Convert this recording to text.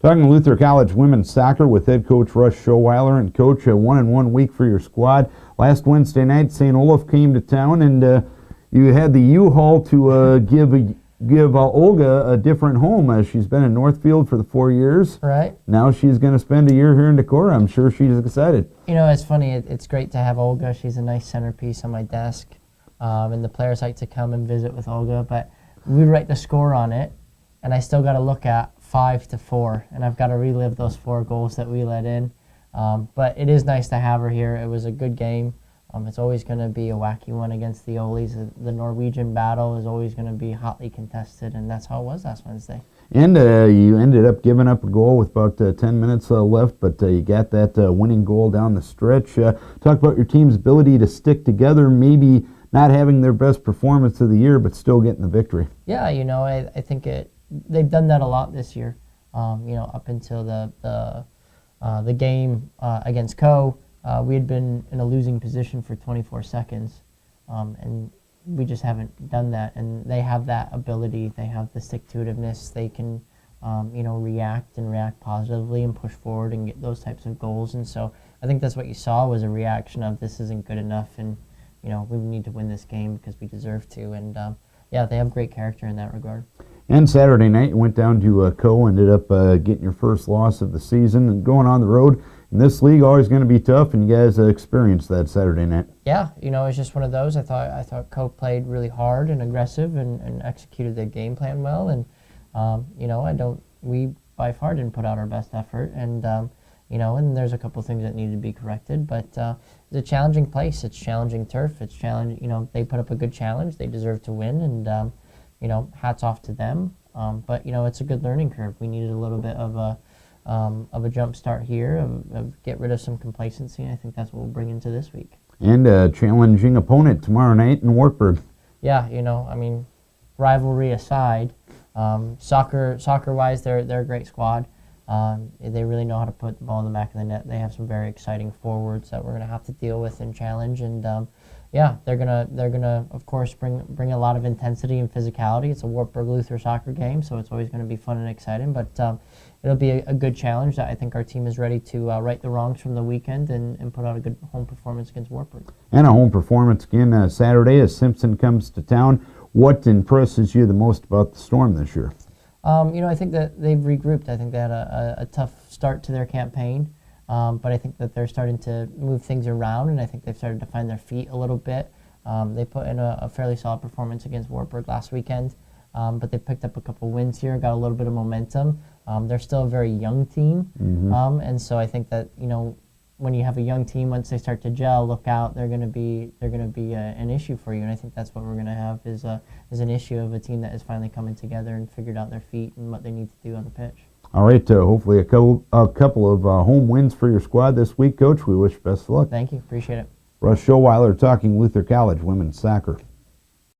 Talking Luther College women's soccer with head coach Russ Showeiler. And coach, a 1-1 week for your squad. Last Wednesday night, St. Olaf came to town, and you had the U-Haul to give Olga a different home. She's been in Northfield for the 4 years. Right. Now she's going to spend a year here in Decorah. I'm sure she's excited. You know, it's funny. It's great to have Olga. She's a nice centerpiece on my desk, and the players like to come and visit with Olga. But we write the score on it, and I still got to look at 5-4, and I've got to relive those 4 goals that we let in. But it is nice to have her here. It was a good game. It's always going to be a wacky one against the Olis. The Norwegian battle is always going to be hotly contested, and that's how it was last Wednesday. And you ended up giving up a goal with about 10 minutes left, but you got that winning goal down the stretch. Talk about your team's ability to stick together, maybe not having their best performance of the year, but still getting the victory. Yeah, you know, I think they've done that a lot this year. You know, up until the game against Co. We had been in a losing position for 24 seconds, and we just haven't done that. And they have that ability. They have the stick-to-itiveness. They can, you know, react positively and push forward and get those types of goals. And so I think that's what you saw was a reaction of this isn't good enough, and you know we need to win this game because we deserve to. And yeah, they have great character in that regard. And Saturday night, you went down to Co. Ended up getting your first loss of the season and going on the road. In this league, always going to be tough, and you guys experienced that Saturday night. Yeah, you know, it's just one of those. I thought Co played really hard and aggressive and executed their game plan well. And you know, we by far didn't put out our best effort, and you know, and there's a couple things that needed to be corrected. But it's a challenging place. It's challenging turf. It's challenge. You know, they put up a good challenge. They deserve to win, and you know, hats off to them. But you know, it's a good learning curve. We needed a little bit of a jump start here, of get rid of some complacency. I think that's what we'll bring into this week. And a challenging opponent tomorrow night in Wartburg. Yeah, you know, I mean, rivalry aside, soccer-wise, they're a great squad. They really know how to put the ball in the back of the net. They have some very exciting forwards that we're going to have to deal with and challenge. And yeah, they're gonna of course bring a lot of intensity and physicality. It's a Wartburg Luther soccer game, so it's always going to be fun and exciting. But it'll be a good challenge that I think our team is ready to right the wrongs from the weekend and put out a good home performance against Wartburg. And a home performance again Saturday as Simpson comes to town. What impresses you the most about the Storm this year? You know, I think that they've regrouped. I think they had a tough start to their campaign. But I think that they're starting to move things around, and I think they've started to find their feet a little bit. They put in a fairly solid performance against Wartburg last weekend, but they picked up a couple wins here, got a little bit of momentum. They're still a very young team, and so I think that, you know, when you have a young team, once they start to gel, look out, they're going to be an issue for you. And I think that's what we're going to have is an issue of a team that is finally coming together and figured out their feet and what they need to do on the pitch. All right, hopefully a couple of home wins for your squad this week, Coach. We wish you best of luck. Thank you. Appreciate it. Russ Showeiler talking Luther College women's soccer.